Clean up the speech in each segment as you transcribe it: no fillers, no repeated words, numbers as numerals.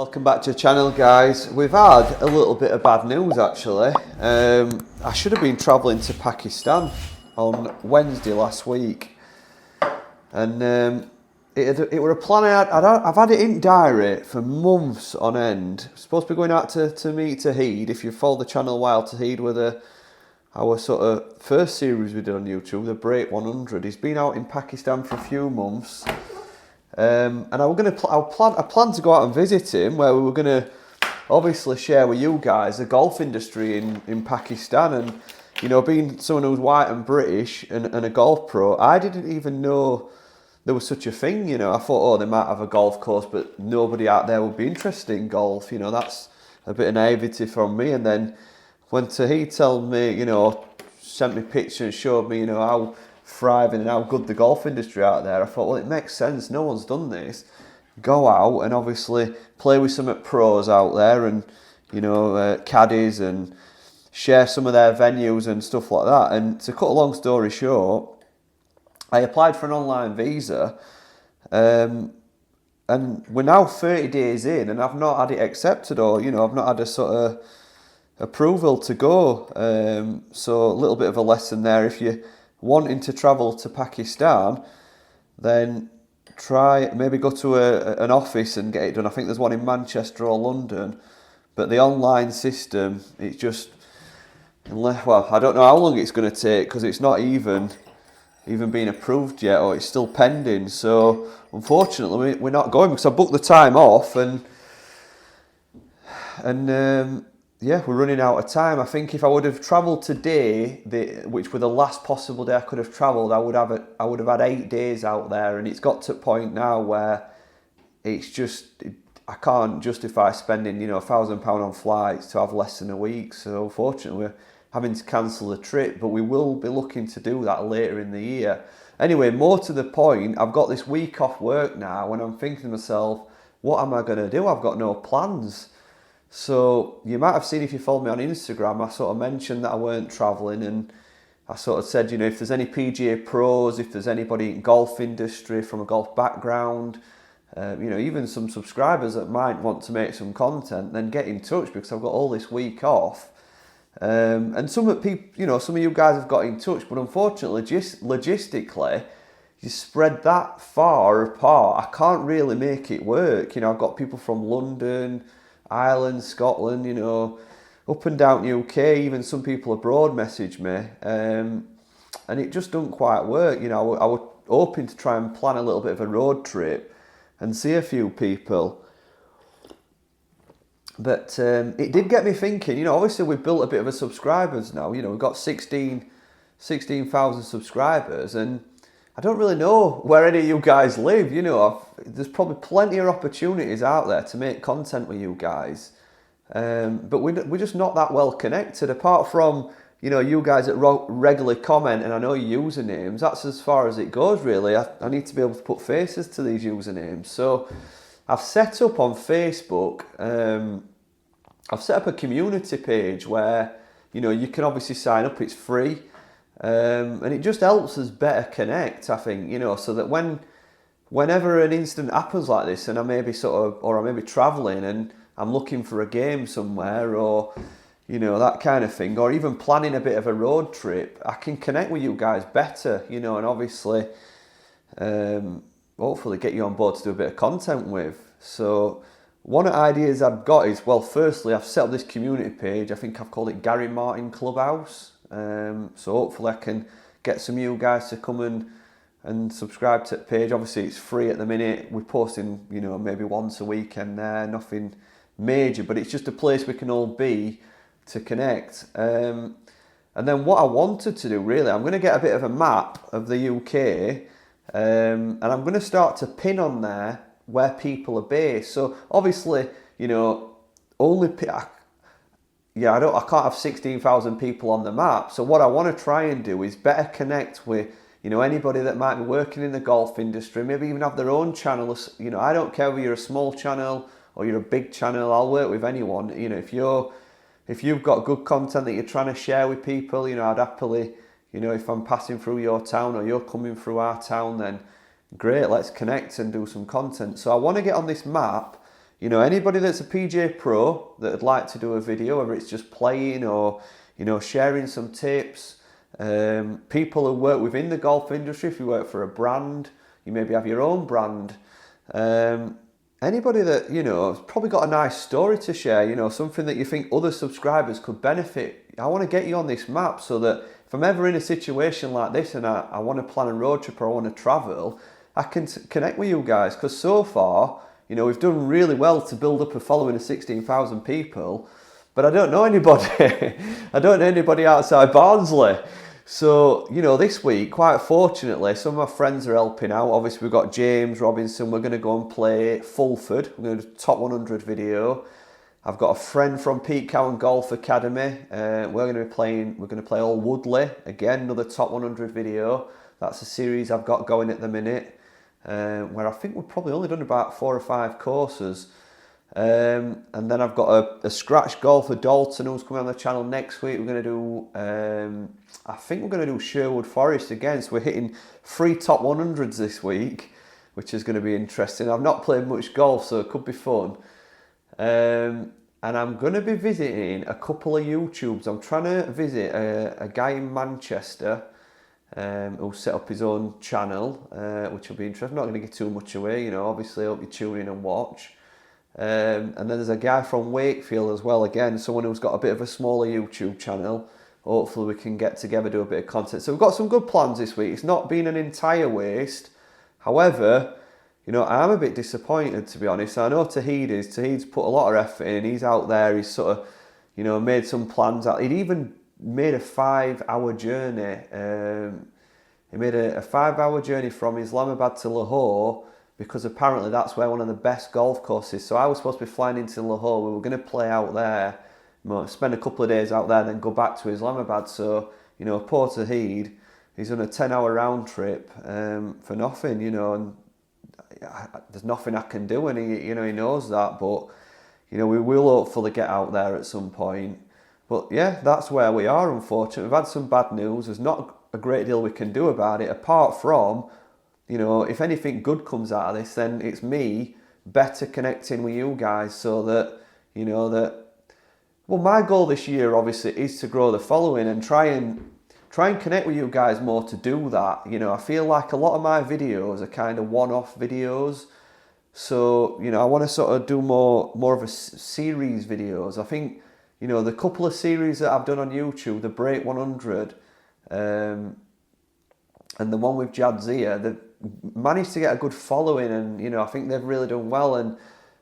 Welcome back to the channel, guys. We've had a little bit of bad news actually. I should have been travelling to Pakistan on Wednesday last week, and it were a plan I've had it in diary for months on end. Supposed to be going out to meet Tahid. If you follow the channel a while, Tahid were our sort of first series we did on YouTube, the Break 100. He's been out in Pakistan for a few months. And I planned to go out and visit him, where we were going to obviously share with you guys the golf industry in Pakistan. And, you know, being someone who's white and British and a golf pro, I didn't even know there was such a thing, you know. I thought, oh, they might have a golf course, but nobody out there would be interested in golf. You know, that's a bit of naivety from me. And then when Tahid told me, you know, sent me pictures and showed me, you know, how thriving and how good the golf industry out there, I thought, well, it makes sense. No one's done this. Go out and obviously play with some pros out there, and you know, caddies, and share some of their venues and stuff like that. And to cut a long story short, I applied for an online visa, and we're now 30 days in, and I've not had it accepted, or you know, I've not had a sort of approval to go. So a little bit of a lesson there. If you wanting to travel to Pakistan, then maybe go to an office and get it done. I think there's one in Manchester or London, but the online system, it's just, well, I don't know how long it's going to take, because it's not even been approved yet, or it's still pending. So unfortunately we're not going, because I booked the time off, and yeah, we're running out of time. I think if I would have travelled today, which were the last possible day I could have travelled, I would have had 8 days out there, and it's got to a point now where it's just, I can't justify spending, you know, £1,000 on flights to have less than a week. So unfortunately we're having to cancel the trip, but we will be looking to do that later in the year. Anyway, more to the point, I've got this week off work now, and I'm thinking to myself, what am I going to do? I've got no plans. So you might have seen, if you follow me on Instagram, I sort of mentioned that I weren't travelling, and I sort of said, you know, if there's any PGA pros, if there's anybody in golf industry from a golf background, you know, even some subscribers that might want to make some content, then get in touch, because I've got all this week off. And some of you guys have got in touch, but unfortunately, just logistically, you spread that far apart, I can't really make it work. You know, I've got people from London, Ireland, Scotland, you know, up and down the UK, even some people abroad message me, and it just doesn't quite work. You know, I was hoping to try and plan a little bit of a road trip and see a few people, but it did get me thinking. You know, obviously we've built a bit of a subscribers now. You know, we've got 16,000 subscribers, and I don't really know where any of you guys live. You know, there's probably plenty of opportunities out there to make content with you guys, but we're just not that well connected. Apart from, you know, you guys that regularly comment, and I know your usernames, that's as far as it goes really. I need to be able to put faces to these usernames. So I've set up on Facebook, I've set up a community page where, you know, you can obviously sign up, it's free. And it just helps us better connect, I think, you know, so that whenever an incident happens like this, and I may be travelling and I'm looking for a game somewhere, or, you know, that kind of thing, or even planning a bit of a road trip, I can connect with you guys better, you know, and obviously, hopefully get you on board to do a bit of content with. So one of the ideas I've got is, well, firstly, I've set up this community page. I think I've called it Gary Martin Clubhouse. So hopefully I can get some of you guys to come and subscribe to the page. Obviously it's free at the minute. We're posting, you know, maybe once a week, and nothing major, but it's just a place we can all be to connect. And then what I wanted to do really, I'm going to get a bit of a map of the UK, and I'm going to start to pin on there where people are based. So obviously, you know, I can't have 16,000 people on the map. So what I want to try and do is better connect with, you know, anybody that might be working in the golf industry, maybe even have their own channel. You know, I don't care whether you're a small channel or you're a big channel. I'll work with anyone. You know, if you've got good content that you're trying to share with people, you know, I'd happily, you know, if I'm passing through your town or you're coming through our town, then great, let's connect and do some content. So I want to get on this map, you know, anybody that's a PGA Pro that would like to do a video, whether it's just playing or, you know, sharing some tips, people who work within the golf industry, if you work for a brand, you maybe have your own brand, anybody that, you know, has probably got a nice story to share, you know, something that you think other subscribers could benefit. I want to get you on this map so that if I'm ever in a situation like this and I want to plan a road trip or I want to travel, I can connect with you guys, because so far, you know, we've done really well to build up a following of 16,000 people, but I don't know anybody. I don't know anybody outside Barnsley. So, you know, this week, quite fortunately, some of my friends are helping out. Obviously, we've got James Robinson. We're going to go and play Fulford. We're going to do top 100 video. I've got a friend from Pete Cowan Golf Academy. We're going to play Old Woodley. Again, another top 100 video. That's a series I've got going at the minute, where I think we've probably only done about 4 or 5 courses. And then I've got a scratch golfer, Dalton, who's coming on the channel next week. We're going to do, I think we're going to do Sherwood Forest again. So we're hitting 3 top 100s this week, which is going to be interesting. I've not played much golf, so it could be fun. And I'm going to be visiting a couple of YouTubes. I'm trying to visit a guy in Manchester who set up his own channel, which will be interesting. I'm not going to give too much away, you know, obviously I hope you tune in and watch. And then there's a guy from Wakefield as well, again, someone who's got a bit of a smaller YouTube channel. Hopefully we can get together, do a bit of content. So we've got some good plans this week. It's not been an entire waste. However, you know, I'm a bit disappointed, to be honest. I know Tahid's put a lot of effort in. He's out there, he's sort of, you know, made some plans out. He'd even made a 5-hour journey. He made a 5-hour journey from Islamabad to Lahore, because apparently that's where one of the best golf courses. So I was supposed to be flying into Lahore. We were going to play out there, spend a couple of days out there, then go back to Islamabad. So, you know, poor Tahid, he's done a 10-hour round trip for nothing, you know, and there's nothing I can do, and he knows that. But, you know, we will hopefully get out there at some point. But yeah, that's where we are, unfortunately. We've had some bad news. There's not a great deal we can do about it, apart from, you know, if anything good comes out of this, then it's me better connecting with you guys, so that, you know, well, my goal this year obviously is to grow the following and try and connect with you guys more to do that. You know, I feel like a lot of my videos are kind of one-off videos. So, you know, I want to sort of do more of a series videos. I think, you know, the couple of series that I've done on YouTube, the Break 100, and the one with Jadzia, they've managed to get a good following, and, you know, I think they've really done well. And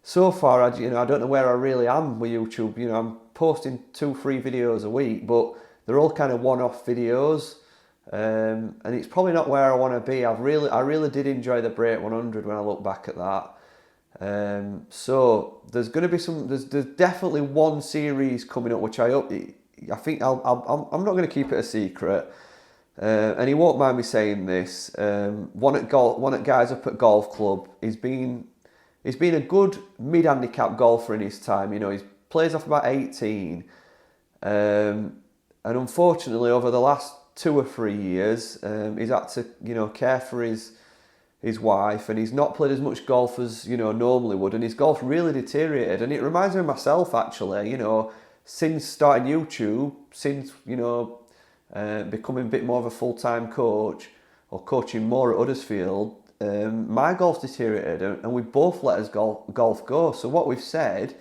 so far, I don't know where I really am with YouTube. You know, I'm posting 2-3 videos a week, but they're all kind of one-off videos, and it's probably not where I want to be. I really did enjoy the Break 100 when I look back at that. So there's going to be there's definitely one series coming up, which I think I'm not going to keep it a secret. And he won't mind me saying this. One at Guys Up at Golf Club. He's been a good mid-handicap golfer in his time. You know, he plays off about 18. And unfortunately, over the last 2 or 3 years, he's had to, you know, care for his wife, and he's not played as much golf as, you know, normally would, and his golf really deteriorated. And it reminds me of myself, actually. You know, since starting YouTube, since, you know, becoming a bit more of a full-time coach, or coaching more at Huddersfield, my golf's deteriorated, and we both let his golf go. So what we've said,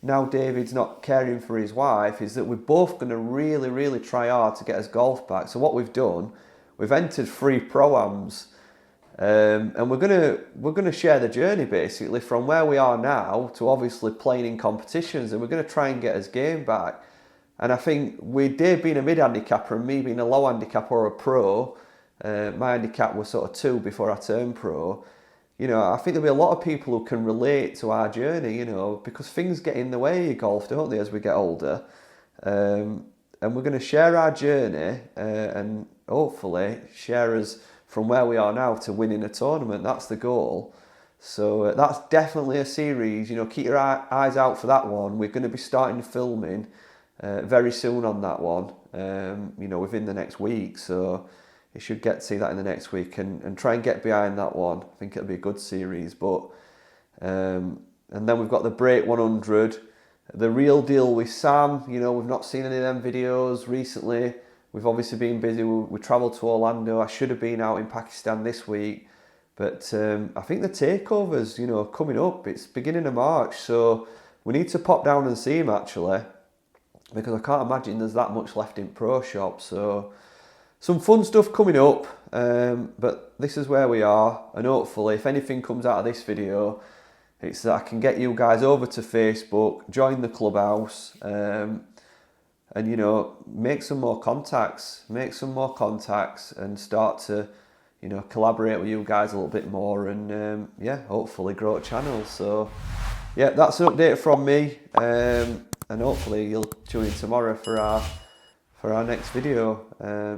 now David's not caring for his wife, is that we're both going to really, really try hard to get his golf back. So what we've done, we've entered 3 pro-ams, and we're going to share the journey, basically, from where we are now to obviously playing in competitions, and we're going to try and get his game back. And I think with Dave being a mid-handicapper and me being a low-handicapper or a pro, my handicap was sort of 2 before I turned pro, you know, I think there'll be a lot of people who can relate to our journey, you know, because things get in the way of golf, don't they, as we get older. And we're going to share our journey and hopefully share us from where we are now to winning a tournament. That's the goal. So that's definitely a series. You know, keep your eyes out for that one. We're going to be starting filming very soon on that one, you know, within the next week. So you should get to see that in the next week and try and get behind that one. I think it'll be a good series. But And then we've got the Break 100, the Real Deal with Sam. You know, we've not seen any of them videos recently. We've obviously been busy. We travelled to Orlando. I should have been out in Pakistan this week. But I think the takeover's, you know, coming up. It's beginning of March. So we need to pop down and see him, actually. Because I can't imagine there's that much left in Pro Shop. So some fun stuff coming up. But this is where we are. And hopefully, if anything comes out of this video, it's that I can get you guys over to Facebook, join the clubhouse, and, you know, make some more contacts, and start to, you know, collaborate with you guys a little bit more, and yeah, hopefully grow a channel. So yeah, that's an update from me, and hopefully you'll tune in tomorrow for our next video.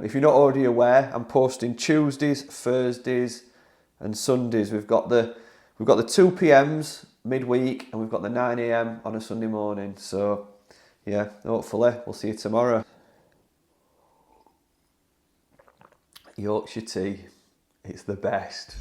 If you're not already aware, I'm posting Tuesdays, Thursdays, and Sundays. We've got the 2 p.m.s midweek, and we've got the 9 a.m. on a Sunday morning. So yeah, hopefully we'll see you tomorrow. Yorkshire tea, it's the best.